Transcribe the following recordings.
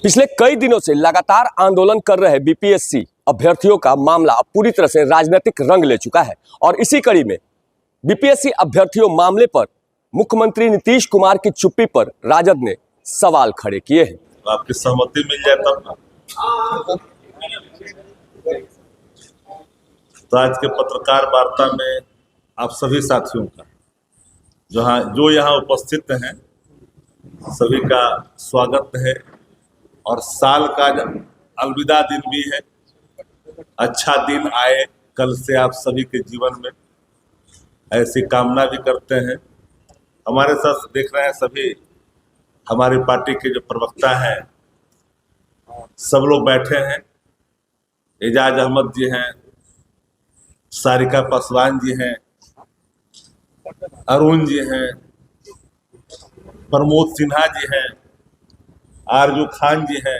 पिछले कई दिनों से लगातार आंदोलन कर रहे बीपीएससी अभ्यर्थियों का मामला अब पूरी तरह से राजनीतिक रंग ले चुका है और इसी कड़ी में बीपीएससी अभ्यर्थियों मामले पर मुख्यमंत्री नीतीश कुमार की चुप्पी पर राजद ने सवाल खड़े किए हैं। आपकी सहमति मिल जाए तब ना। तो आज के पत्रकार वार्ता में आप सभी साथियों का जो यहाँ उपस्थित हैं सभी का स्वागत है और साल का अलविदा दिन भी है। अच्छा दिन आए कल से आप सभी के जीवन में, ऐसी कामना भी करते हैं। हमारे साथ देख रहे हैं सभी हमारी पार्टी के जो प्रवक्ता हैं, सब लोग बैठे हैं। एजाज अहमद जी हैं, सारिका पासवान जी हैं, अरुण जी हैं, प्रमोद सिन्हा जी हैं, आरजू खान जी हैं।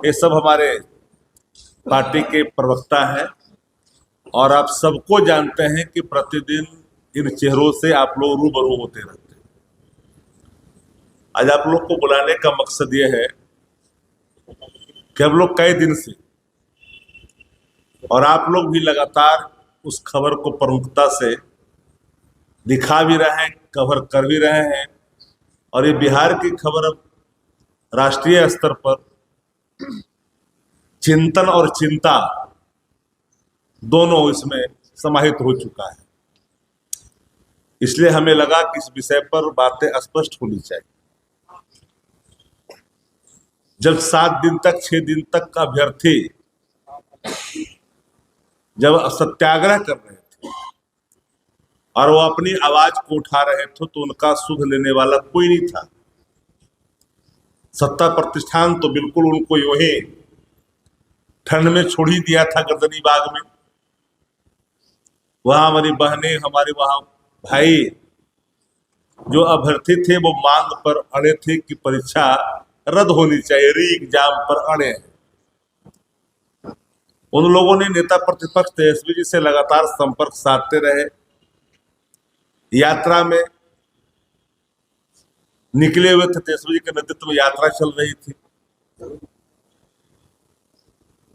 ये सब हमारे पार्टी के प्रवक्ता हैं और आप सबको जानते हैं कि प्रतिदिन इन चेहरों से आप लोग रूबरू होते रहते हैं। आज आप लोग को बुलाने का मकसद ये है कि हम लोग कई दिन से और आप लोग भी लगातार उस खबर को प्रमुखता से दिखा भी रहे हैं, कवर कर भी रहे हैं और ये बिहार की खबर अब राष्ट्रीय स्तर पर चिंतन और चिंता दोनों इसमें समाहित हो चुका है। इसलिए हमें लगा कि इस विषय पर बातें स्पष्ट होनी चाहिए। जब 7 दिन तक 6 दिन तक का अभ्यर्थी जब सत्याग्रह कर रहे थे और वो अपनी आवाज को उठा रहे थे तो उनका सुध लेने वाला कोई नहीं था। सत्ता प्रतिष्ठान तो बिल्कुल उनको यूं ही ठंड में छोड़ ही दिया था गर्दनी बाग में। वहां हमारी बहनें, हमारे वहां भाई जो अभ्यर्थी थे वो मांग पर अड़े थे कि परीक्षा रद्द होनी चाहिए, री एग्जाम पर अड़े हैं। उन लोगों ने नेता प्रतिपक्ष तेजस्वी जी से लगातार संपर्क साधते रहे। यात्रा में निकले हुए थे, तेजस्वी जी के नेतृत्व में यात्रा चल रही थी।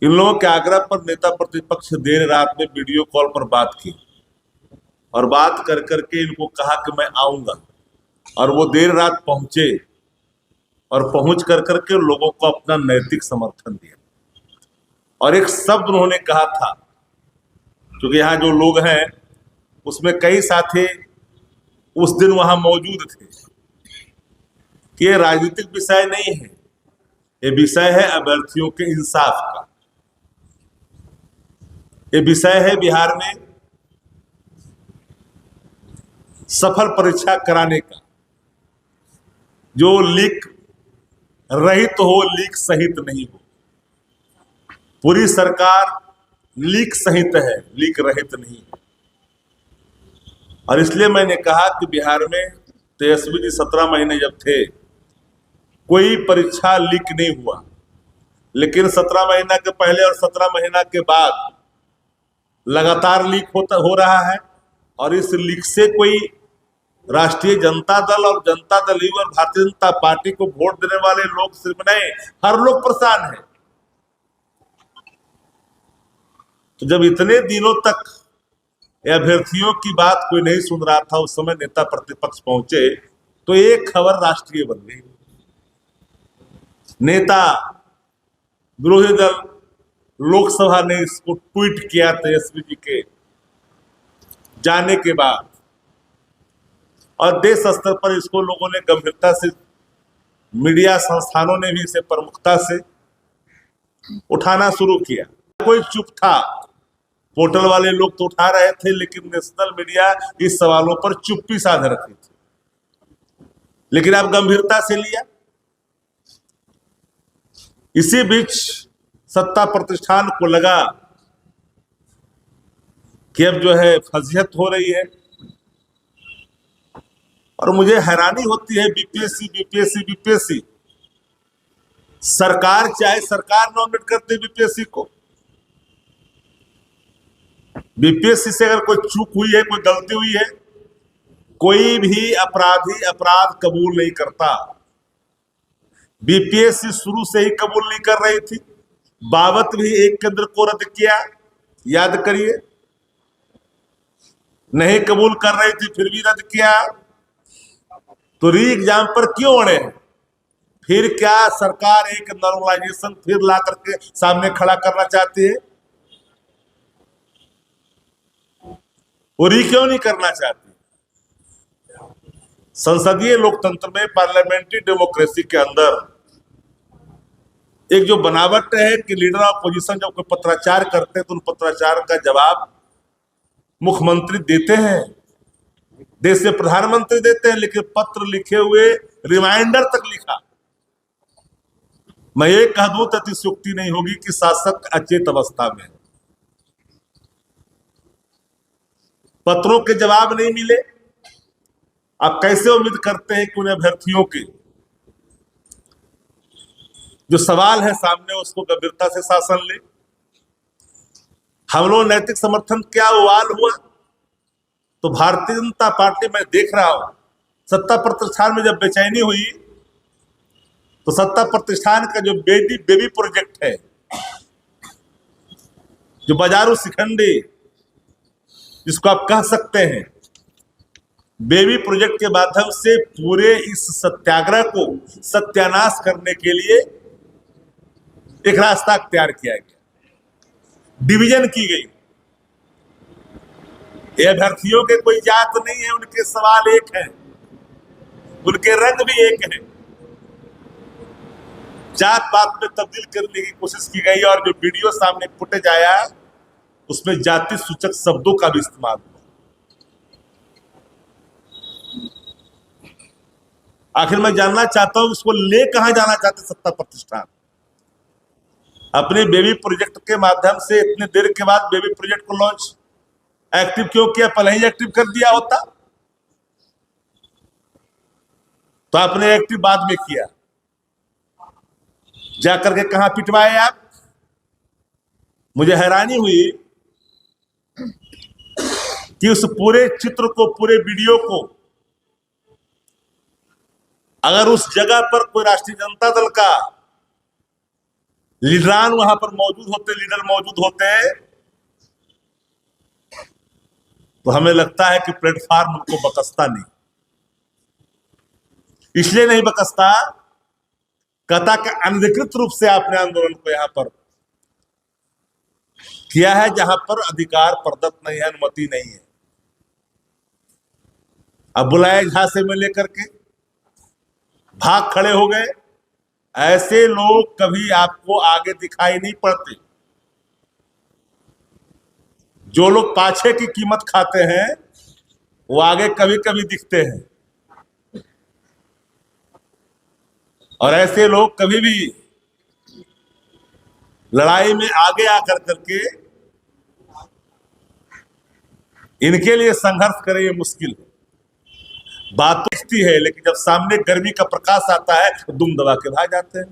इन लोगों के आग्रह पर नेता प्रतिपक्ष देर रात में वीडियो कॉल पर बात की और बात कर करके इनको कहा कि मैं आऊंगा, और वो देर रात पहुंचे और पहुंच कर करके लोगों को अपना नैतिक समर्थन दिया। और एक शब्द उन्होंने कहा था, क्योंकि यहाँ जो लोग हैं उसमें कई साथी उस दिन वहां मौजूद थे, कि ये राजनीतिक विषय नहीं है, ये विषय है अभ्यर्थियों के इंसाफ का। ये विषय है बिहार में सफल परीक्षा कराने का, जो लीक रहित हो, लीक सहित नहीं हो। पूरी सरकार लीक सहित है, लीक रहित नहीं है। और इसलिए मैंने कहा कि बिहार में तेजस्वी जी 17 महीने जब थे कोई परीक्षा लीक नहीं हुआ, लेकिन 17 महीना के पहले और 17 महीना के बाद लगातार लीक हो रहा है। और इस लीक से कोई राष्ट्रीय जनता दल और जनता दल और भारतीय जनता पार्टी को वोट देने वाले लोग सिर्फ नहीं, हर लोग परेशान है। तो जब इतने दिनों तक अभ्यर्थियों की बात कोई नहीं सुन रहा था, उस समय नेता प्रतिपक्ष पहुंचे तो एक खबर राष्ट्रीय बन गई। नेता विरोधी दल लोकसभा ने इसको ट्वीट किया तेजस्वी जी के जाने के बाद, और देश स्तर पर इसको लोगों ने गंभीरता से, मीडिया संस्थानों ने भी इसे प्रमुखता से उठाना शुरू किया। कोई चुप था, पोर्टल वाले लोग तो उठा रहे थे, लेकिन नेशनल मीडिया इस सवालों पर चुप्पी साध रखी थी। लेकिन अब गंभीरता से लिया। इसी बीच सत्ता प्रतिष्ठान को लगा कि अब जो है फजीहत हो रही है, और मुझे हैरानी होती है बीपीएससी सरकार चाहे सरकार नॉमिनेट करते बीपीएससी को। बीपीएससी से अगर कोई चूक हुई है, कोई गलती हुई है, कोई भी अपराधी अपराध कबूल नहीं करता। बीपीएससी शुरू से ही कबूल नहीं कर रही थी, बाबत भी एक केंद्र को रद्द किया, याद करिए। नहीं कबूल कर रही थी फिर भी रद्द किया। तो री एग्जाम पर क्यों अड़े हैं? फिर क्या सरकार एक नॉर्मलाइजेशन फिर ला करके सामने खड़ा करना चाहती है? वो री क्यों नहीं करना चाहती? संसदीय लोकतंत्र में, पार्लियामेंट्री डेमोक्रेसी के अंदर एक जो बनावट है कि लीडर ऑफ अपोजिशन जब कोई पत्राचार करते हैं तो उन पत्राचार का जवाब मुख्यमंत्री देते हैं, देश से प्रधानमंत्री देते हैं, लेकिन पत्र लिखे हुए रिमाइंडर तक लिखा। मैं ये कह दूं तो अतिशयोक्ति नहीं होगी कि शासक अचेत अवस्था में, पत्रों के जवाब नहीं मिले। आप कैसे उम्मीद करते हैं कि उन अभ्यर्थियों के जो सवाल है सामने उसको गंभीरता से शासन ले? हम लोग नैतिक समर्थन क्या उवाल हुआ? तो भारतीय जनता पार्टी में देख रहा हूं, सत्ता प्रतिष्ठान में जब बेचैनी हुई तो सत्ता प्रतिष्ठान का जो बेबी प्रोजेक्ट है, जो बाजारू शिखंडी जिसको आप कह सकते हैं, बेबी प्रोजेक्ट के माध्यम से पूरे इस सत्याग्रह को सत्यानाश करने के लिए एक रास्ता तैयार किया गया, डिवीजन की गई। ये अभ्यर्थियों के कोई जात नहीं है, उनके सवाल एक है, उनके रंग भी एक है। जात पात में तब्दील करने की कोशिश की गई और जो वीडियो सामने फुटेज आया उसमें जाति सूचक शब्दों का भी इस्तेमाल हुआ। आखिर मैं जानना चाहता हूं उसको ले कहां जाना चाहते सत्ता प्रतिष्ठान? अपने बेबी प्रोजेक्ट के माध्यम से इतने देर के बाद बेबी प्रोजेक्ट को लॉन्च एक्टिव क्यों किया? पहले ही एक्टिव कर दिया होता तो आपने एक्टिव बाद में किया, जाकर के कहां पिटवाए आप? मुझे हैरानी हुई कि उस पूरे चित्र को, पूरे वीडियो को अगर उस जगह पर कोई राष्ट्रीय जनता दल का लीडरान वहां पर मौजूद होते, लीडर मौजूद होते, तो हमें लगता है कि प्लेटफॉर्म उनको बकसता नहीं। इसलिए नहीं बकसता, कहता कि अनधिकृत रूप से आपने आंदोलन को यहां पर किया है जहां पर अधिकार प्रदत्त नहीं है, अनुमति नहीं है। अब बुलाए झांसे में लेकर के भाग खड़े हो गए। ऐसे लोग कभी आपको आगे दिखाई नहीं पड़ते। जो लोग पाछे की कीमत खाते हैं वो आगे कभी कभी दिखते हैं, और ऐसे लोग कभी भी लड़ाई में आगे आकर करके इनके लिए संघर्ष करें ये मुश्किल है। बात तो दिखती है, लेकिन जब सामने गर्मी का प्रकाश आता है तो दुम दबा के भाग जाते हैं।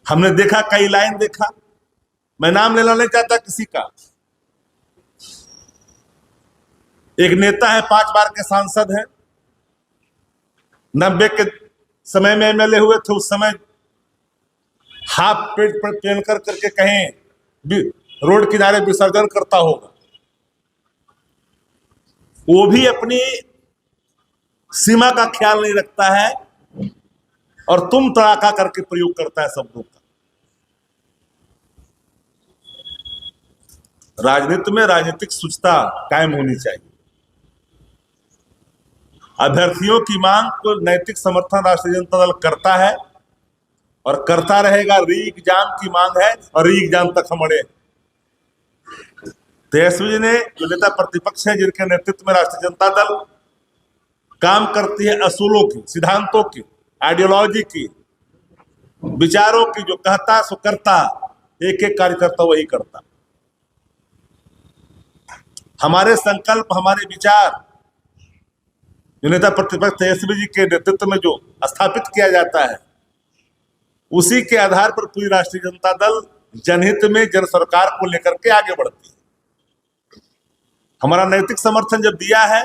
हमने देखा, कई लाइन देखा, मैं नाम लेना नहीं चाहता किसी का। एक नेता है, 5 बार के सांसद है, 90 के समय में एमएलए हुए थे। उस समय हाफ पेट पर पहन कर करके कहीं रोड किनारे विसर्जन करता होगा। वो भी अपनी सीमा का ख्याल नहीं रखता है और तुम तड़ाका करके प्रयोग करता है शब्दों का। राजनीति में राजनीतिक शुचिता कायम होनी चाहिए। अभ्यर्थियों की मांग को नैतिक समर्थन राष्ट्रीय जनता दल करता है और करता रहेगा। री एग्जाम की मांग है और री एग्जाम तक हम अड़े। तेजस्वी जी ने, जो नेता प्रतिपक्ष है, जिनके नेतृत्व में राष्ट्रीय जनता दल काम करती है, असूलों की, सिद्धांतों की, आइडियोलॉजी की, विचारों की, जो कहता सो करता, एक एक कार्यकर्ता वही करता। हमारे संकल्प, हमारे विचार जो नेता प्रतिपक्ष तेजस्वी जी के नेतृत्व में जो स्थापित किया जाता है, उसी के आधार पर पूरी राष्ट्रीय जनता दल जनहित में, जन सरकार को लेकर के आगे बढ़ती है। हमारा नैतिक समर्थन जब दिया है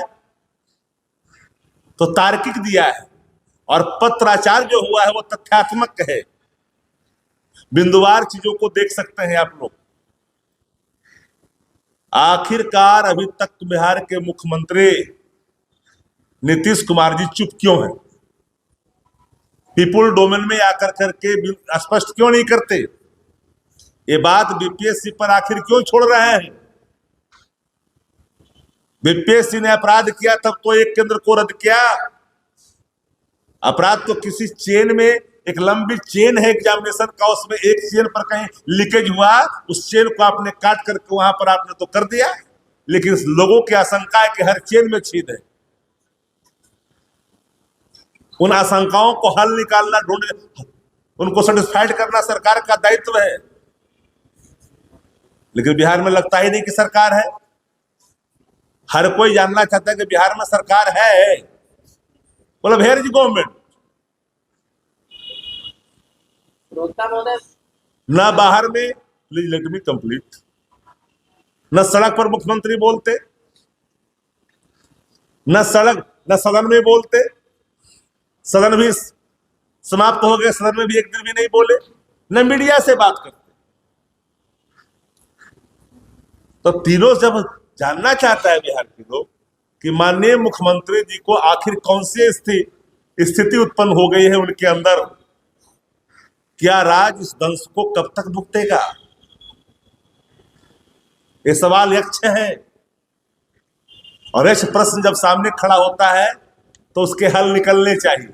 तो तार्किक दिया है, और पत्राचार जो हुआ है वो तथ्यात्मक है। बिंदुवार चीजों को देख सकते हैं आप लोग। आखिरकार अभी तक बिहार के मुख्यमंत्री नीतीश कुमार जी चुप क्यों हैं? पीपुल डोमेन में आकर करके स्पष्ट क्यों नहीं करते? ये बात बीपीएससी पर आखिर क्यों छोड़ रहे हैं? बीपीएससी ने अपराध किया तब तो एक केंद्र को रद्द किया। अपराध तो किसी चेन में, एक लंबी चेन है एग्जामिनेशन का, उसमें एक चेन पर कहीं लीकेज हुआ, उस चेन को आपने काट करके वहां पर आपने तो कर दिया। लेकिन लोगों की आशंका है कि हर चेन में छेद है। उन आशंकाओं को हल निकालना, उनको सेटिस्फाइड करना सरकार का दायित्व है। लेकिन बिहार में लगता ही नहीं कि सरकार है। हर कोई जानना चाहता है कि बिहार में सरकार है। बोला वेयर इज गवर्नमेंट? ना बाहर में, लेट मी कंप्लीट, न सड़क पर मुख्यमंत्री बोलते, न सदन में बोलते। सदन भी समाप्त हो गए, सदन में भी एक दिन भी नहीं बोले, न मीडिया से बात करते। तो तीनों जब जानना चाहता है बिहार के लोग कि माननीय मुख्यमंत्री जी को आखिर कौन सी स्थिति उत्पन्न हो गई है उनके अंदर, क्या राज इस दंश को कब तक भुगतेगा? ये सवाल यक्ष है, और यक्ष प्रश्न जब सामने खड़ा होता है तो उसके हल निकलने चाहिए।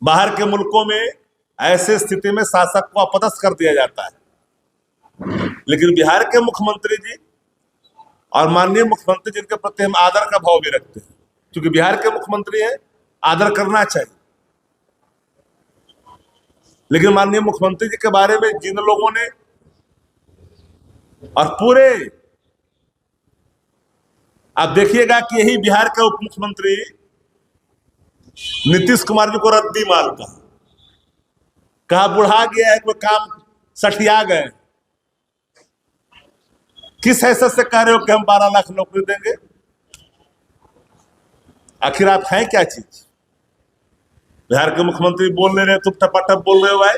बाहर के मुल्कों में ऐसे स्थिति में शासक को अपदस्थ कर दिया जाता है, लेकिन बिहार के मुख्यमंत्री जी और माननीय मुख्यमंत्री जिनके प्रति हम आदर का भाव भी रखते हैं, क्योंकि बिहार के मुख्यमंत्री है, आदर करना चाहिए। लेकिन माननीय मुख्यमंत्री जी के बारे में जिन लोगों ने, और पूरे आप देखिएगा कि यही बिहार के उप मुख्यमंत्री नीतीश कुमार जी को रद्दी माल कहा बुढ़ा गया है, कोई काम सठिया गए। किस हैसियत से कह रहे हो कि हम 12 लाख नौकरी देंगे? आखिर आप हैं क्या चीज? बिहार के मुख्यमंत्री बोल नहीं रहे, तुम टपाटप बोल रहे हो भाई।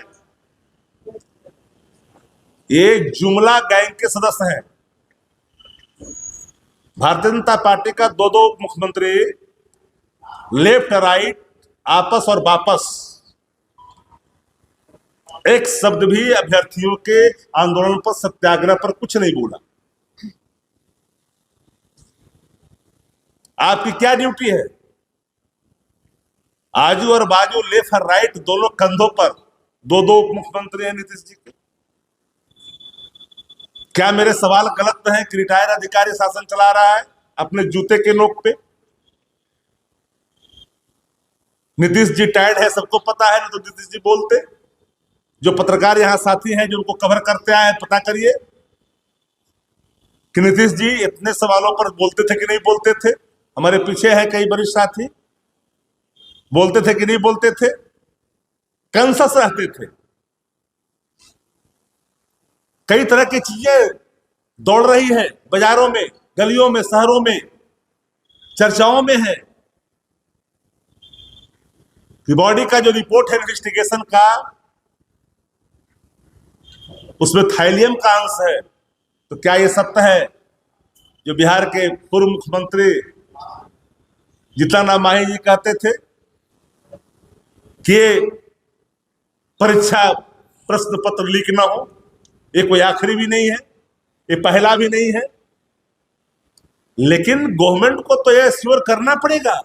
ये जुमला गैंग के सदस्य हैं। भारतीय जनता पार्टी का दो मुख्यमंत्री, लेफ्ट राइट, आपस और वापस, एक शब्द भी अभ्यर्थियों के आंदोलन पर, सत्याग्रह पर कुछ नहीं बोला। आपकी क्या ड्यूटी है? आजू और बाजू, लेफ्ट और राइट, दोनों कंधों पर दो मुख्यमंत्री हैं नीतीश जी के। क्या मेरे सवाल गलत है कि रिटायर्ड अधिकारी शासन चला रहा है अपने जूते के नोक पे? नीतीश जी टायर्ड है, सबको पता है, तो नीतीश जी बोलते। जो पत्रकार यहां साथी हैं जो उनको कवर करते आए, पता करिए कि नीतीश जी इतने सवालों पर बोलते थे कि नहीं बोलते थे। हमारे पीछे है कई वरिष्ठ साथी, बोलते थे कि नहीं बोलते थे, कंसस रहते थे। कई तरह की चीजें दौड़ रही है बाजारों में, गलियों में, शहरों में, चर्चाओं में है कि बॉडी का जो रिपोर्ट है इन्वेस्टिगेशन का, उसमें थाइलियम का अंश है। तो क्या ये सत्य है जो बिहार के पूर्व मुख्यमंत्री जीतन माही जी कहते थे कि परीक्षा प्रश्न पत्र लीक ना हो? ये कोई आखिरी भी नहीं है, ये पहला भी नहीं है। लेकिन गवर्नमेंट को तो यह श्योर करना पड़ेगा।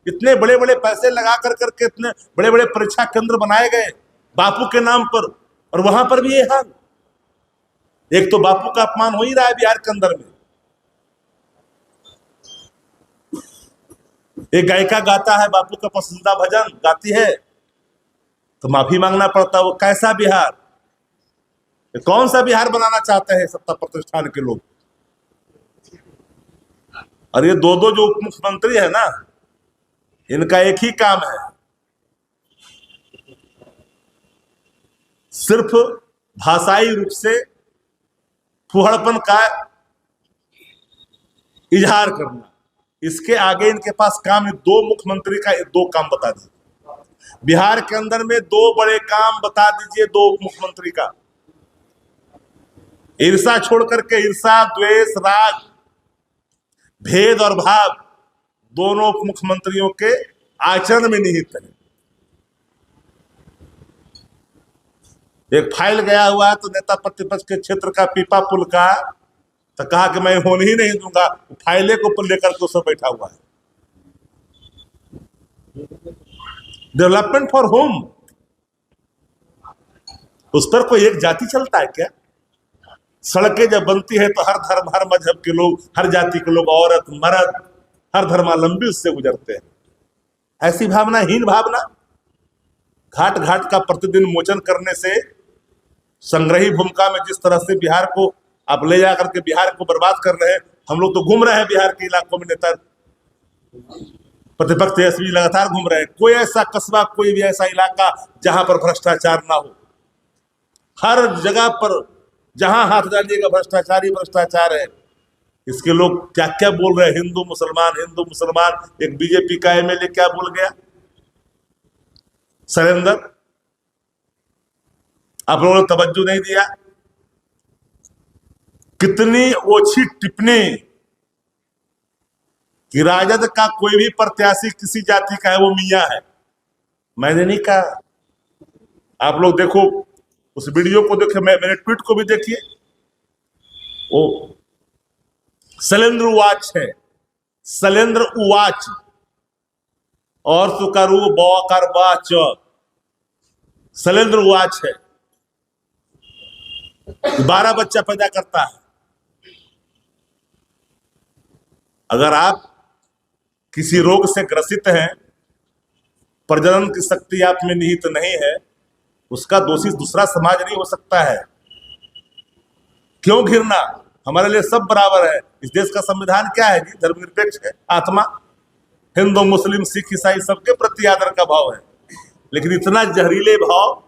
इतने बड़े बड़े पैसे लगा कर करके इतने बड़े बड़े परीक्षा केंद्र बनाए गए बापू के नाम पर, और वहां पर भी ये हाल। एक तो बापू का अपमान हो ही रहा है बिहार के अंदर में। एक गायिका गाता है, बापू का पसंदीदा भजन गाती है, तो माफी मांगना पड़ता है। वो कैसा बिहार, कौन सा बिहार बनाना चाहते हैं सत्ता प्रतिष्ठान के लोग? और ये दो जो उप मुख्यमंत्री है ना, इनका एक ही काम है, सिर्फ भाषाई रूप से फुहड़पन का इजहार करना। इसके आगे इनके पास काम है। दो मुख्यमंत्री का दो काम बता दीजिए, बिहार के अंदर में दो बड़े काम बता दीजिए दो मुख्यमंत्री का। ईर्षा छोड़ करके, ईर्षा, द्वेष, राग, भेद और भाव दोनों मुख्यमंत्रियों के आचरण में निहित है। एक फाइल गया हुआ है तो नेता प्रतिपक्ष के क्षेत्र का पीपा पुल का, तो कहा कि मैं होने ही नहीं दूंगा, फाइले को लेकर के उस पर बैठा हुआ है। डेवलपमेंट फॉर होम, उस पर कोई एक जाति चलता है क्या? सड़कें जब बनती है तो हर धर्म, हर मजहब के लोग, हर जाति के लोग, औरत मर्द, हर धर्मावलंबी उससे गुजरते हैं। ऐसी भावना, हीन भावना, घाट घाट का प्रतिदिन मोचन करने से, संग्रही भूमिका में जिस तरह से बिहार को आप ले जाकर के बिहार को बर्बाद कर रहे हैं। हम लोग तो घूम रहे हैं बिहार के इलाकों में, नेता प्रतिपक्ष तेजस्वी लगातार घूम रहे हैं। कोई ऐसा कस्बा, कोई भी ऐसा इलाका जहां पर भ्रष्टाचार ना हो। हर जगह पर जहां हाथ डालिएगा भ्रष्टाचार ही भ्रष्टाचार है। इसके लोग क्या क्या बोल रहे हैं, हिंदू मुसलमान, हिंदू मुसलमान। एक बीजेपी का एमएलए क्या बोल गया, सरेंद्र, आप लोगों ने तवज्जो नहीं दिया। कितनी ओछी टिप्पणी कि राजद का कोई भी प्रत्याशी किसी जाति का है वो मियां है। मैंने नहीं कहा, आप लोग देखो, उस वीडियो को देखिए, मेरे ट्वीट को भी देखिए। वो शैलेंद्र उवाच है, शैलेंद्र उवाच, और सुकरू बौकर बाच, शैलेंद्र उवाच है। 12 बच्चा पैदा करता है। अगर आप किसी रोग से ग्रसित हैं, प्रजनन की शक्ति आप में निहित नहीं है, उसका दोषी दूसरा समाज नहीं हो सकता है। क्यों घृणा? हमारे लिए सब बराबर है। इस देश का संविधान क्या है जी? धर्मनिरपेक्ष है, आत्मा। हिंदू, मुस्लिम, सिख, ईसाई सबके प्रति आदर का भाव है। लेकिन इतना जहरीले भाव,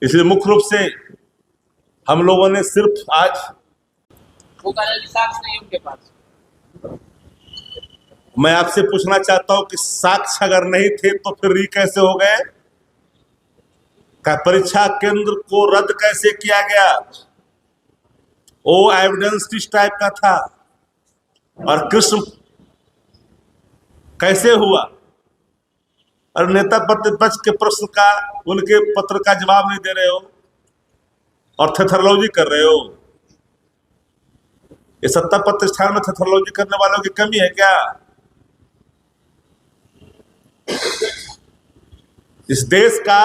इसलिए मुख्य रूप से हम लोगों ने सिर्फ आज, वो साक्ष्य नहीं उनके पास। मैं आपसे पूछना चाहता हूं कि साक्ष्य अगर नहीं थे तो फिर री कैसे हो गए? का परीक्षा केंद्र को रद्द कैसे किया गया? वो एविडेंस किस टाइप का था? और कृष्ण कैसे हुआ? और नेता प्रतिपक्ष के प्रश्न का, उनके पत्र का जवाब नहीं दे रहे हो और थेथरोलॉजी कर रहे हो। ये सत्ता प्रतिष्ठान में थेथरोलॉजी करने वालों की कमी है क्या? इस देश का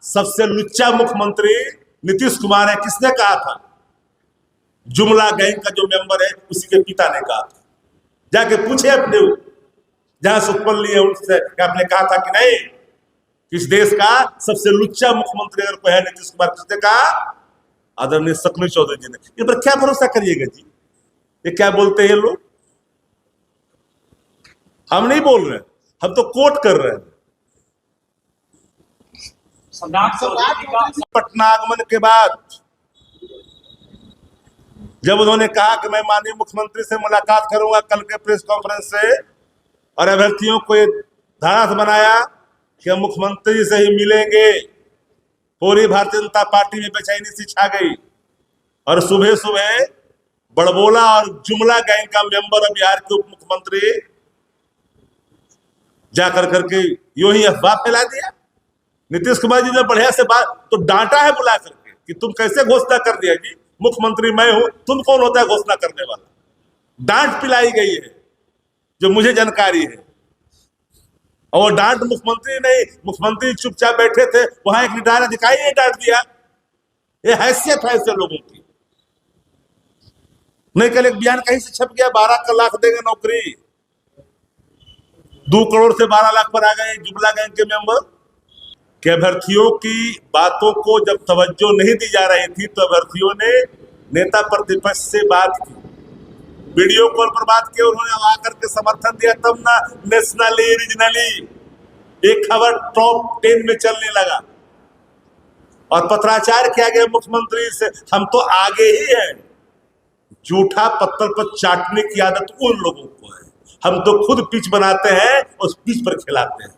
सबसे लुच्चा मुख्यमंत्री नीतीश कुमार है। किसने कहा था? जुमला गैंग का जो मेंबर है उसी के पिता ने कहा था। जाके पूछे अपने जहां से उत्पन्न लिए उनसे, आपने कहा था कि नहीं, इस देश का सबसे लुच्चा मुख्यमंत्री अगर कोई है नीतीश कुमार। किसने कहा? आदरणीय शक्ति चौधरी जी ने। इन पर क्या भरोसा करिएगा जी? ये क्या बोलते हैं लोग? हम नहीं बोल रहे, हम तो कोट कर रहे हैं। पटना आगमन के बाद जब उन्होंने कहा कि मैं माननीय मुख्यमंत्री से मुलाकात करूंगा कल के प्रेस कॉन्फ्रेंस से, और अभ्यर्थियों को ये धारणा बनाया कि हम मुख्यमंत्री से ही मिलेंगे, पूरी भारतीय जनता पार्टी में बेचैनी सी छा गई। और सुबह सुबह बड़बोला और जुमला गैंग का मेंबर और बिहार के उप मुख्यमंत्री जाकर करके यूं ही अफवाह फैला दिया। नीतीश कुमार जी ने बढ़िया से बात तो डांटा है बुला करके कि तुम कैसे घोषणा कर दिया जी, मुख्यमंत्री मैं हूं, तुम कौन होता है घोषणा करने वाला? डांट पिलाई गई है जो मुझे जानकारी है। और वो डांट मुख्यमंत्री नहीं, मुख्यमंत्री चुपचाप बैठे थे, वहां एक रिटायर्ड अधिकारी ने डांट दिया। ये हैसियत है ऐसे लोगों की। नहीं, कल एक बयान कहीं से छप गया, 12 लाख देंगे नौकरी, 2 करोड़ से 12 लाख पर आ गए जुमला गैंग के मेंबर। कि अभ्यर्थियों की बातों को जब तवज्जो नहीं दी जा रही थी तो अभ्यर्थियों ने नेता प्रतिपक्ष से बात की, वीडियो कॉल पर बात की, उन्होंने आकर के समर्थन दिया। तब ना नेशनली रीजनली एक खबर टॉप 10 में चलने लगा और पत्राचार किया गया मुख्यमंत्री से, हम तो आगे ही हैं। जूठा पत्थर पर चाटने की आदत उन लोगों को है। हम तो खुद पिच बनाते हैं, उस पिच पर खिलाते हैं।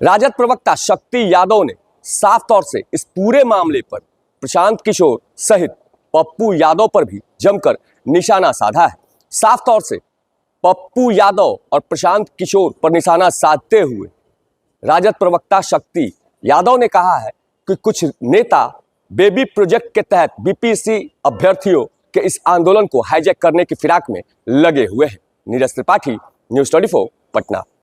राजद प्रवक्ता शक्ति यादव ने साफ तौर से इस पूरे मामले पर प्रशांत किशोर सहित पप्पू यादव पर भी जमकर निशाना साधा है। साफ तौर से पप्पू यादव और प्रशांत किशोर पर निशाना साधते हुए राजद प्रवक्ता शक्ति यादव ने कहा है कि कुछ नेता बेबी प्रोजेक्ट के तहत बीपीएससी अभ्यर्थियों के इस आंदोलन को हाईजैक करने की फिराक में लगे हुए हैं। नीरज त्रिपाठी, न्यूज़ 24, पटना।